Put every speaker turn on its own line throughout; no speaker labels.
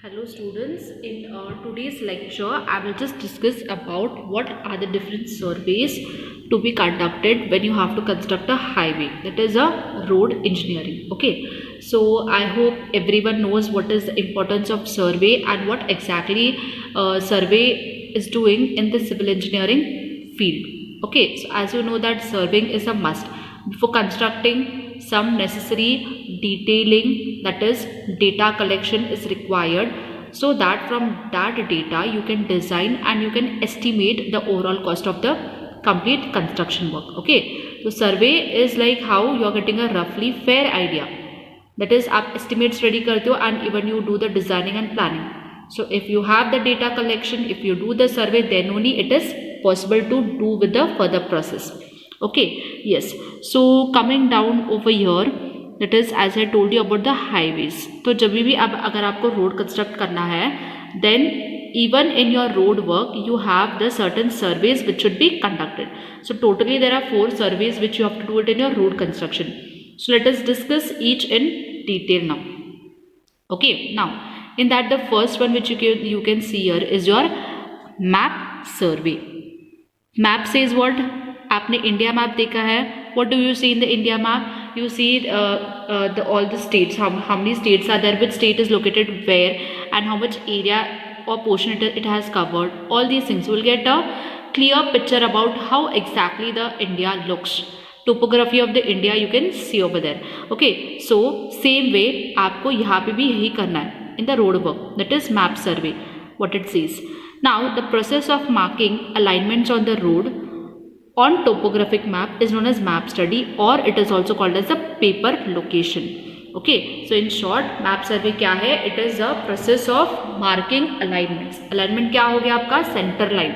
Hello students, in today's lecture I will just discuss about what are the different surveys to be conducted when you have to construct a highway, that is a road engineering. Okay, so I hope everyone knows what is the importance of survey and what exactly survey is doing in the civil engineering field. Okay, so as you know that surveying is a must before constructing. Some necessary detailing, that is data collection, is required so that from that data you can design and you can estimate the overall cost of the complete construction work. Okay, so survey is like how you are getting a roughly fair idea, that is आप estimates ready करते हो and even you do the designing and planning. So if you have the data collection, if you do the survey, then only it is possible to do with the further process. Okay, yes, so coming down over here, that is as I told you about the highways. तो जब भी अब अगर आपको road construct करना है, then even in your road work you have the certain surveys which should be conducted. So totally there are 4 surveys which you have to do it in your road construction. So let us discuss each in detail now. Okay, now in that the first one which you can see here is your map survey. Map says what? आपने India map देखा है. What do you see in the India map? You see all the states. How many states are there? Which state is located where, and how much area or portion it has covered. All these things. You will get a clear picture about how exactly the India looks. Topography of the India you can see over there. Okay, so same way आपको यहाँ पे भी यही करना है in the road work. That is map survey. What it says. Now the process of marking alignments on the road on topographic map is known as map study, or it is also called as a paper location. Okay, so in short map survey क्या है? It is a process of marking alignments. Alignment क्या हो गया आपका? Center line.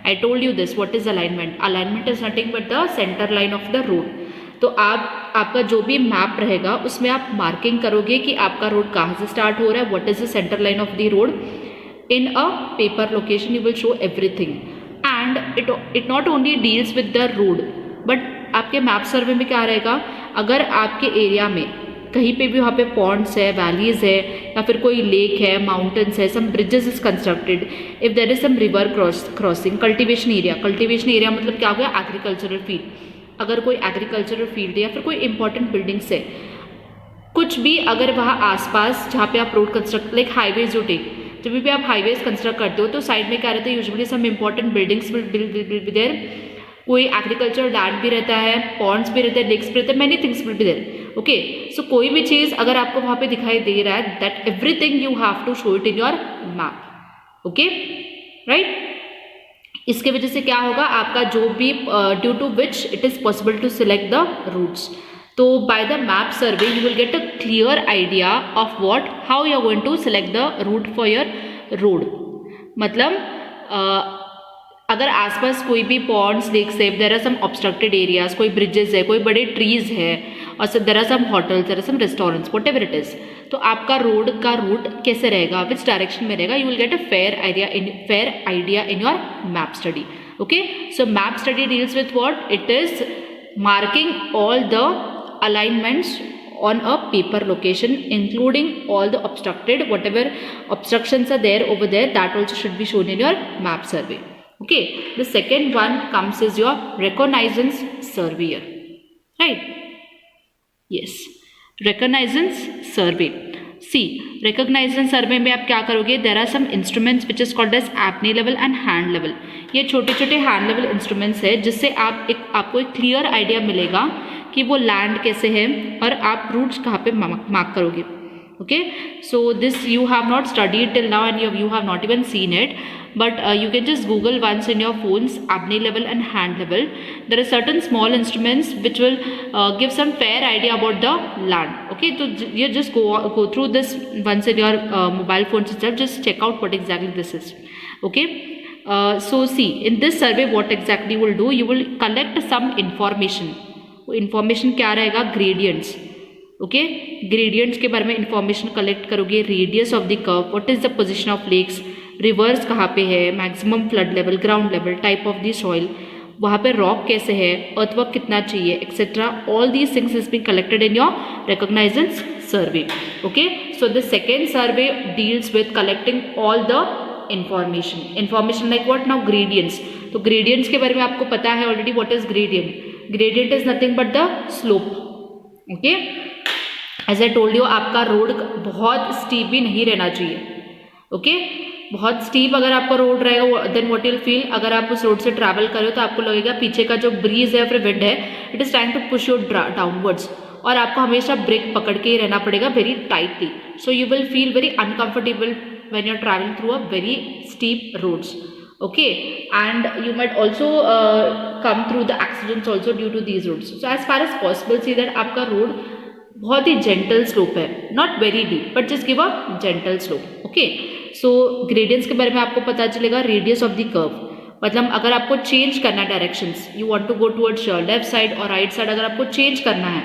I told you this. What is alignment? Alignment is nothing but the center line of the road. तो आपका जो भी मैप रहेगा उसमें आप मार्किंग करोगे कि आपका रोड कहाँ से स्टार्ट हो रहा है, what is the centre line of the road. In a paper location you will show everything, and it not only deals with the road, but आपके मैप सर्वे में क्या रहेगा, अगर आपके एरिया में कहीं पे भी वहाँ पे पॉन्ड्स है, वैलीज है, या फिर कोई लेक है, माउंटेन्स है, some bridges is constructed, if there is some river crossing, cultivation area मतलब क्या हो गया? Agricultural field. अगर कोई एग्रीकल्चरल फील्ड या फिर कोई इंपॉर्टेंट बिल्डिंग्स है, कुछ भी अगर वहाँ आसपास जहाँ पे आप रोड कंस्ट्रक्ट, लाइक हाईवेज जो टेक, जब भी आप हाईवेज कंस्ट्रक्ट करते हो तो साइड में क्या रहता है? Usually some important buildings will be there, कोई एग्रीकल्चर लैंड भी रहता है, पॉन्ड्स भी रहते हैं, लेक्स भी रहते हैं, many things will be there. Okay, so कोई भी चीज़ अगर आपको वहाँ पे दिखाई दे रहा है, that everything you have to show it in your map. Okay, right. इसके वजह से क्या होगा, आपका जो भी due to which it is possible to select the routes. तो by the map survey you will get a clear idea of what how you are going to select the route for your road. मतलब अगर आसपास कोई भी ponds, lakes है, there are some obstructed areas, कोई bridges है, कोई बड़े ट्रीज है, और there are some hotels, there are some restaurants, whatever it is, तो आपका रोड का रूट कैसे रहेगा, विच डायरेक्शन में रहेगा, you will get a fair idea in your map study. Okay, so map study deals with what? It is marking all the alignments on a paper location, including all the obstructed, whatever obstructions are there over there, that also should be shown in your map survey. Okay, the second one comes is your reconnaissance surveyor, right? Yes, reconnaissance survey. See, reconnaissance survey में आप क्या करोगे? There are some instruments which is called as apnea level and hand level. ये छोटे छोटे hand level instruments है जिससे आपको एक क्लियर आइडिया मिलेगा कि वो लैंड कैसे है और आप रूट्स कहाँ पे मार्क करोगे. Okay, so this you have not studied till now and you have not even seen it, but you can just google once in your phones apnea level and hand level. There are certain small instruments which will give some fair idea about the land. Okay, so you just go through this once in your mobile phones itself. Just check out what exactly this is. Okay, so see, in this survey what exactly you will do, you will collect some information. Information क्या रहेगा? Gradients. Okay, gradients के बारे में information collect करोगे. Radius of the curve, what is the position of lakes, rivers कहाँ पे है, maximum flood level, ground level, type of the soil, वहाँ पे रॉक कैसे है, अर्थवर्क कितना चाहिए, etcetera. All these things is been collected in your reconnaissance survey. Okay, so the second survey deals with collecting all the information like what? Now gradients. तो gradients के बारे में आपको पता है already. what is gradient is nothing but the slope. okay, as I told you, आपका road बहुत steep भी नहीं रहना चाहिए. ओके, बहुत स्टीप अगर आपका रोड रहेगा then what you will feel, अगर आप उस रोड से ट्रैवल कर रहे हो तो आपको लगेगा पीछे का जो ब्रीज है फिर विंड है, it is trying to push you downwards, और आपको हमेशा ब्रेक पकड़ के ही रहना पड़ेगा very tightly. So you will feel very uncomfortable when you are travelling through a very steep roads. okay, and you might also come through the accidents also due to these roads. so as far as possible see that आपका road बहुत ही gentle slope है, not very deep but just give a gentle slope. Okay, so gradients के बारे में आपको पता चलेगा. Radius of the curve, मतलब अगर आपको चेंज करना है directions, you want to go towards left side और राइट साइड, अगर आपको चेंज करना है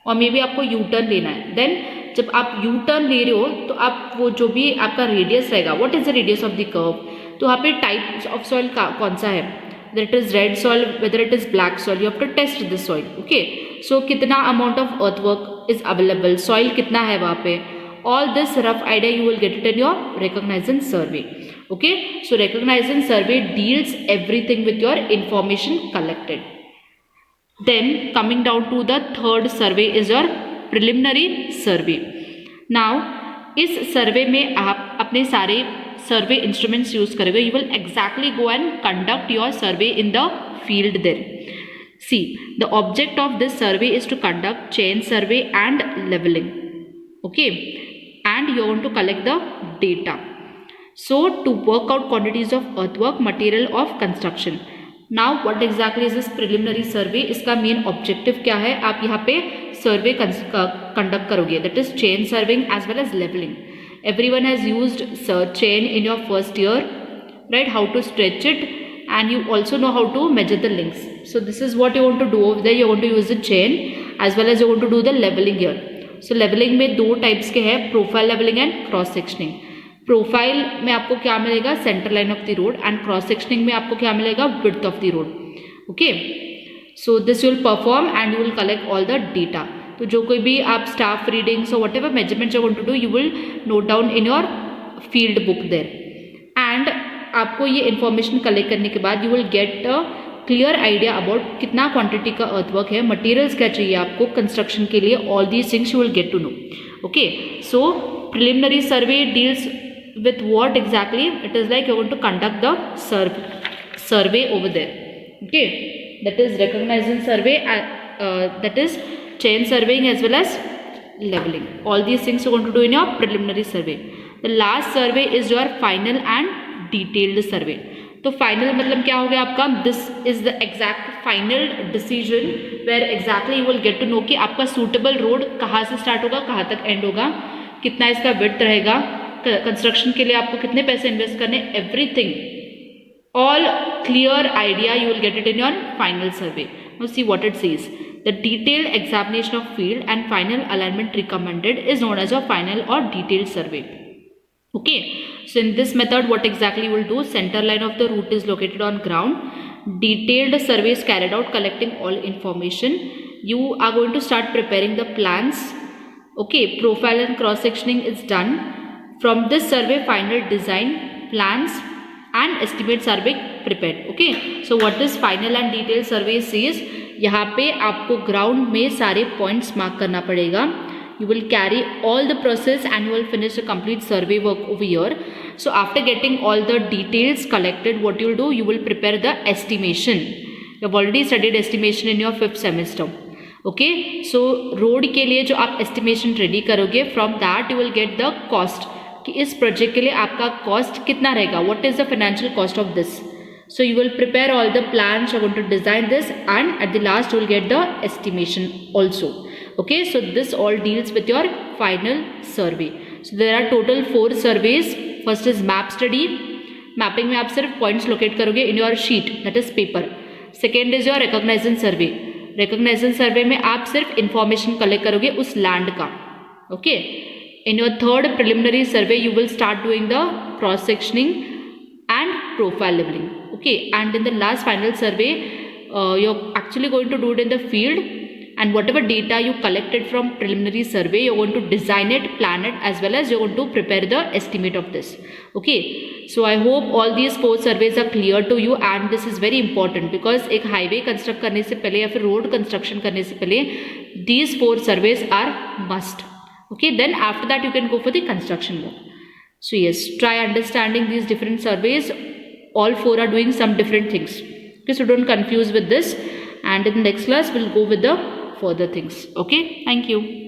और मे बी आपको यू टर्न लेना है, देन जब आप यू टर्न ले रहे हो तो आप वो जो भी आपका रेडियस रहेगा, what is the radius of the curve, तो वहाँ पे टाइप ऑफ सॉइल कौन सा है, whether it is red soil, whether it is black soil, you have to test this soil. okay, so कितना amount of earthwork is available, soil कितना है वहाँ पे, all this rough idea you will get it in your recognizance survey. okay, so recognizance survey deals everything with your information collected. then coming down to the third survey is your preliminary survey. now इस सर्वे में आप अपने सारे survey instruments use करोगे. You will exactly go and conduct your survey in the field there. See, the object of this survey is to conduct chain survey and levelling. Okay, and you want to collect the data. So to work out quantities of earthwork material of construction. Now what exactly is this preliminary survey, इसका main objective क्या है, आप यहाँ पे survey conduct करोगे, that is chain surveying as well as levelling. Everyone has used chain in your first year, right? How to stretch it, and you also know how to measure the lengths. So this is what you want to do over there. You want to use the chain as well as you want to do the leveling here. So leveling में दो types के हैं, profile leveling and cross sectioning. Profile में आपको क्या मिलेगा, center line of the road, and cross sectioning में आपको क्या मिलेगा, width of the road. Okay, so this you will perform and you will collect all the data. तो जो कोई भी आप स्टाफ रीडिंग्स और whatever measurement you want to do, you will note down in your field book there. And आपको ये information collect करने के बाद you will get a clear idea about कितना क्वांटिटी का अर्थवर्क है, मटेरियल्स क्या चाहिए आपको कंस्ट्रक्शन के लिए, all these things you will get to know. Okay, so preliminary survey deals with what exactly, it is like you want to conduct the survey over there. Okay, that is recognising survey, that is chain surveying as well as leveling. All these things you want to do in your preliminary survey. The last survey is your final and detailed survey. तो final मतलब क्या हो गया आपका, this is the exact final decision where exactly you will get to know कि आपका suitable road कहाँ से start होगा, कहाँ तक end होगा, कितना इसका width रहेगा, construction के लिए आपको कितने पैसे invest करने, everything, all clear idea you will get it in your final survey. Now see what it says. The detailed examination of field and final alignment recommended is known as a final or detailed survey. Okay, so in this method what exactly you will do, center line of the route is located on ground, detailed survey is carried out collecting all information, you are going to start preparing the plans. Okay, profile and cross sectioning is done. From this survey final design, plans and estimates are being prepared. Okay, so what this final and detailed survey says, यहाँ पे आपको ground में सारे points mark करना पड़ेगा. You will carry all the process and you will finish the complete survey work over here. So after getting all the details collected what you will do, you will prepare the estimation. You have already studied estimation in your 5th semester. Okay, so road के लिए जो आप estimation ready करोगे, from that you will get the cost कि इस project के लिए आपका कॉस्ट कितना रहेगा, what is the financial cost of this. So you will prepare all the plans, you're going to design this, and at the last you will get the estimation also. Okay, so this all deals with your final survey. So there are total 4 surveys. First is map study. Mapping में आप सिर्फ points locate करोगे in your sheet, that is paper. Second is your recognizance survey. Recognizance survey में आप सिर्फ information collect करोगे उस land का. Okay. In your third preliminary survey you will start doing the cross sectioning and profile leveling. Okay, and in the last final survey you're actually going to do it in the field and whatever data you collected from preliminary survey, you're going to design it, plan it, as well as you're going to prepare the estimate of this. Okay, so I hope all these 4 surveys are clear to you, and this is very important because एक highway construct करने से पहले या फिर road construction करने से पहले these 4 surveys are must. Okay, then after that you can go for the construction work. So yes, try understanding these different surveys. All 4 are doing some different things. Okay, so don't confuse with this, and in the next class we'll go with the further things. Okay, thank you.